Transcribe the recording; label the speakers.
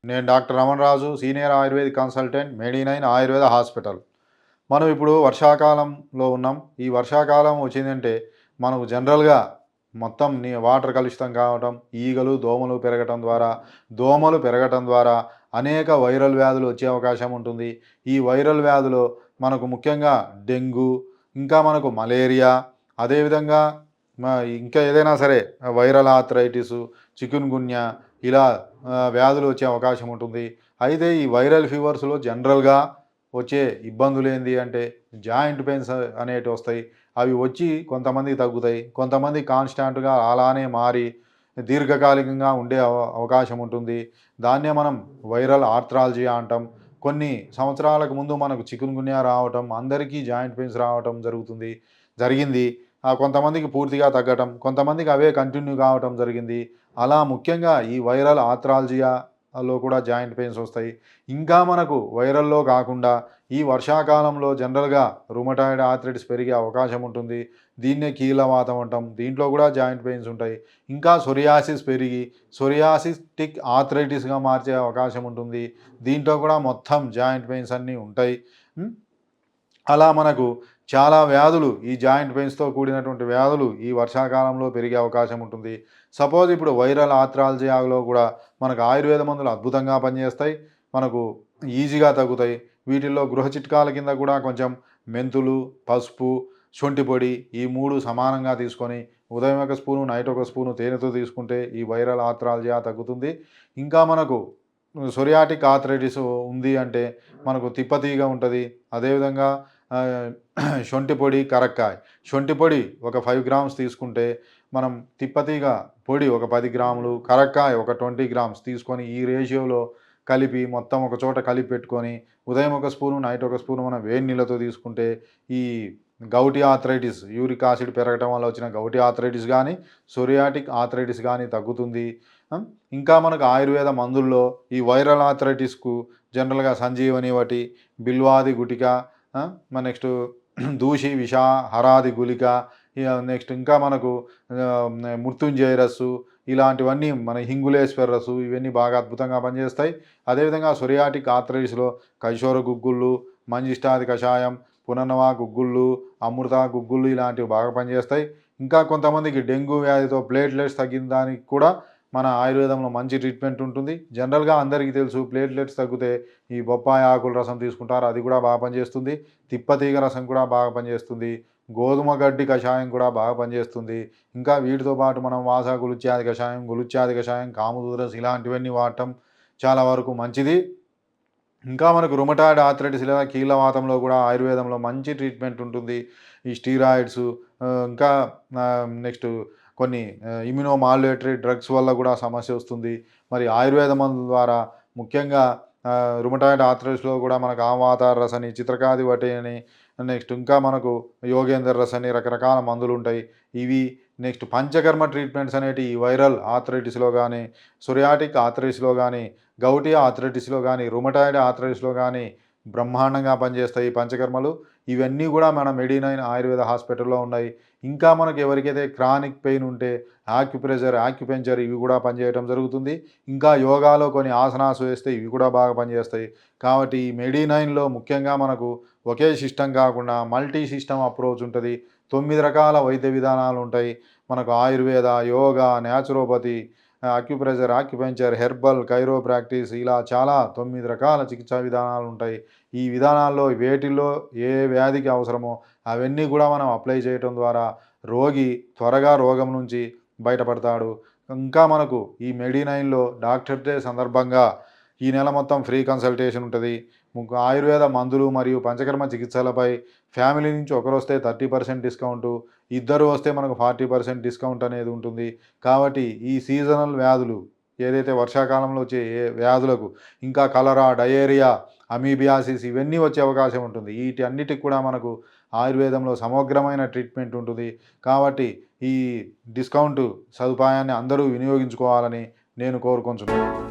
Speaker 1: నేను doctor Ramana Raju, senior ayurvedic consultant, Medi9 Ayurveda hospital. మనం ఇప్పుడు వర్షాకాలంలో ఉన్నాం. ఈ వర్షాకాలం వచ్చిందంటే మనకు జనరల్‌గా మొత్తం వాటర్ కలుషితం కావటం, ఈగలు, దోమలు పెరగటం ద్వారా అనేక వైరల్ వ్యాధులు వచ్చే అవకాశం ఉంటుంది. ఈ వైరల్ వ్యాధులు మనకు ముఖ్యంగా డెంగ్యూ, ఇంకా మనకు మలేరియా, అదేవిధంగా మ ఇంకా ఏదైనా సరే వైరల్ ఆర్థరైటిసు, చికున్‌గున్యా ఇలా వ్యాధులు వచ్చే అవకాశం ఉంటుంది. అయితే ఈ వైరల్ ఫీవర్స్‌లో జనరల్‌గా వచ్చే ఇబ్బందులేంది అంటే జాయింట్ పెయిన్స్ అనేటివొస్తాయి. అవి వచ్చి కొంతమందికి తగ్గుతాయి. కొంతమంది కాన్‌స్టాంట్‌గా అలానే మారి దీర్ఘకాలికంగా ఉండే అవకాశం ఉంటుంది. దాన్నే మనం వైరల్ ఆర్థ్రాలజియా అంటాం. కొన్ని సంవత్సరాలకు ముందు మనకు చికున్‌గున్యా రావటం, అందరికీ జాయింట్ పెయిన్స్ రావటం జరిగింది. కొంతమందికి పూర్తిగా తగ్గటం, కొంతమందికి అవే కంటిన్యూ కావటం జరిగింది. అలా ముఖ్యంగా ఈ వైరల్ ఆర్థ్రాలజియాలో కూడా జాయింట్ పెయిన్స్ వస్తాయి. ఇంకా మనకు వైరల్‌లో కాకుండా ఈ వర్షాకాలంలో జనరల్‌గా రుమటాయిడ్ ఆర్థరైటిస్ పెరిగే అవకాశం ఉంటుంది. దీన్నే కీళ్ళవాతం అంటాం. దీంట్లో కూడా జాయింట్ పెయిన్స్ ఉంటాయి. ఇంకా సొరియాసిస్ పెరిగి సొరియాసిస్టిక్ ఆర్థరైటిస్‌గా మార్చే అవకాశం ఉంటుంది. దీంట్లో కూడా మొత్తం జాయింట్ పెయిన్స్ అన్నీ ఉంటాయి. హ్మ్. అలా మనకు చాలా వ్యాధులు ఈ జాయింట్ పెయిన్స్‌తో కూడినటువంటి వ్యాధులు ఈ వర్షాకాలంలో పెరిగే అవకాశం ఉంటుంది. సపోజ్ ఇప్పుడు వైరల్ ఆర్థ్రాలజియాలో కూడా మనకు ఆయుర్వేద మందులు అద్భుతంగా పనిచేస్తాయి. మనకు ఈజీగా తగ్గుతాయి. వీటిల్లో గృహ చిట్కాల కింద కూడా కొంచెం మెంతులు, పసుపు, శొంఠి పొడి ఈ 3 సమానంగా తీసుకొని ఉదయం ఒక స్పూను, నైట్ ఒక స్పూను తేనెతో తీసుకుంటే ఈ వైరల్ ఆర్థ్రాలజియా తగ్గుతుంది. ఇంకా మనకు సొరియాటిక్ ఆర్థరైటిస్ ఉంది అంటే మనకు తిప్పతీగ ఉంటది. అదేవిధంగా ఆహ్, శొంఠి పొడి, కరక్కాయ. శొంఠి పొడి ఒక 5 గ్రామ్స్ తీసుకుంటే, మనం తిప్పతీగ పొడి ఒక 10 గ్రాములు, కరక్కాయ ఒక 20 గ్రామ్స్ తీసుకొని ఈ రేషియోలో కలిపి మొత్తం ఒక చోట కలిపి పెట్టుకొని, ఉదయం ఒక స్పూను, నైట్ ఒక స్పూను మనం వేడి నీళ్ళతో తీసుకుంటే, ఈ గౌటి ఆర్థరైటిస్, యూరిక్ యాసిడ్ పెరగటం వల్ల వచ్చిన గౌటి ఆర్థరైటిస్ గానీ, సొరియాటిక్ ఆర్థరైటిస్ గానీ తగ్గుతుంది. ఇంకా మనకు ఆయుర్వేద మందుల్లో ఈ వైరల్ ఆర్థరైటిస్‌కు జనరల్‌గా సంజీవని ఒకటి, బిల్వాది గుటిక, నెక్స్టు దూషి విష, హరాది గుళిక, నెక్స్ట్ ఇంకా మనకు మృత్యుంజయ రస్సు ఇలాంటివన్నీ మన హింగులేశ్వర రస్సు ఇవన్నీ బాగా అద్భుతంగా పనిచేస్తాయి. అదేవిధంగా సొరియాటిక్ ఆర్థరైటిస్‌లో కైశోర గుగ్గుళ్ళు, మంజిష్టాది కషాయం, పునర్నవ గుగ్గుళ్ళు, అమృత గుగ్గుళ్ళు ఇలాంటివి బాగా పనిచేస్తాయి. ఇంకా కొంతమందికి డెంగ్యూ వ్యాధితో ప్లేట్లెట్స్ తగ్గిన దానికి కూడా మన ఆయుర్వేదంలో మంచి ట్రీట్మెంట్ ఉంటుంది. జనరల్‌గా అందరికీ తెలుసు ప్లేట్లెట్స్ తగ్గితే ఈ బొప్పాయి ఆకుల రసం తీసుకుంటారు. అది కూడా బాగా పనిచేస్తుంది. తిప్పతీగ రసం కూడా బాగా పనిచేస్తుంది. గోధుమ గడ్డి కషాయం కూడా బాగా పనిచేస్తుంది. ఇంకా వీటితో పాటు మనం వాసా గులుచ్చాది కషాయం, కామధురస్ ఇలాంటివన్నీ వాడటం చాలా వరకు మంచిది. ఇంకా మనకు రుమటాయిడ్ ఆర్థరైటిస్ లేదా కీళ్ళవాతంలో కూడా ఆయుర్వేదంలో మంచి ట్రీట్మెంట్ ఉంటుంది. ఈ స్టీరాయిడ్స్ ఇంకా నెక్స్ట్ కొన్ని ఇమ్యునో మాడ్యులేటరీ డ్రగ్స్ వల్ల కూడా సమస్య వస్తుంది. మరి ఆయుర్వేద మందుల ద్వారా ముఖ్యంగా రుమటాయిడ్ ఆర్థరైటిస్‌లో కూడా మనకు ఆవాతార రస్ అని, చిత్రకాది వటి అని, నెక్స్ట్ ఇంకా మనకు యోగేందర్ రస్ అని రకరకాల మందులుంటాయి. ఇవి నెక్స్ట్ పంచకర్మ ట్రీట్మెంట్స్ అనేటివి ఈ వైరల్ ఆర్థరైటిస్‌లో గానీ, సొరియాటిక్ ఆర్థరైటిస్‌లో గానీ, గౌటీ ఆర్థరైటిస్‌లో గానీ, రుమటాయిడ్ ఆర్థరైటిస్‌లో గానీ బ్రహ్మాండంగా పనిచేస్తాయి ఈ పంచకర్మలు. ఇవన్నీ గూడా మన మెడి9 ఆయుర్వేద హాస్పిటల్‌లో ఉన్నాయి. ఇంకా మనకు ఎవరికైతే క్రానిక్ పెయిన్ ఉంటే యాక్యుప్రెషర్, యాక్యుపెంక్చర్ ఇవి కూడా పనిచేయటం జరుగుతుంది. ఇంకా యోగాలో కొన్ని ఆసనాస్ వేస్తే ఇవి కూడా బాగా పనిచేస్తాయి. కాబట్టి ఈ మెడి9లో ముఖ్యంగా మనకు ఒకే సిస్టమ్ కాకుండా మల్టీ సిస్టమ్ అప్రోచ్ ఉంటది. 9 రకాల వైద్య విధానాలుంటాయి. మనకు Ayurveda, yoga, naturopathy, acupressure, acupuncture, herbal, chiropractic ఇలా చాలా 9 రకాల చికిత్సా విధానాలుంటాయి. ఈ విధానాల్లో వేటిల్లో ఏ వ్యాధికి అవసరమో అవన్నీ కూడా మనం అప్లై చేయటం ద్వారా రోగి త్వరగా రోగం నుంచి బయటపడతాడు. ఇంకా మనకు ఈ మెడి9లో డాక్టర్ డే సందర్భంగా ఈ నెల మొత్తం ఫ్రీ కన్సల్టేషన్ ఉంటది. ఆయుర్వేద మందులు మరియు పంచకర్మ చికిత్సలపై ఫ్యామిలీ నుంచి ఒకరొస్తే 30% డిస్కౌంటు, ఇద్దరు వస్తే మనకు 40% డిస్కౌంట్ అనేది ఉంటుంది. కాబట్టి ఈ సీజనల్ వ్యాధులు ఏదైతే వర్షాకాలంలో వచ్చే ఏ వ్యాధులకు ఇంకా కలరా, డయేరియా, అమీబియాసిస్ ఇవన్నీ వచ్చే అవకాశం ఉంటుంది. వీటన్నిటికి కూడా మనకు ఆయుర్వేదంలో సమగ్రమైన ట్రీట్మెంట్ ఉంటుంది. కాబట్టి ఈ డిస్కౌంట్ సదుపాయాన్ని అందరూ వినియోగించుకోవాలని నేను కోరుకొంచున్నాను.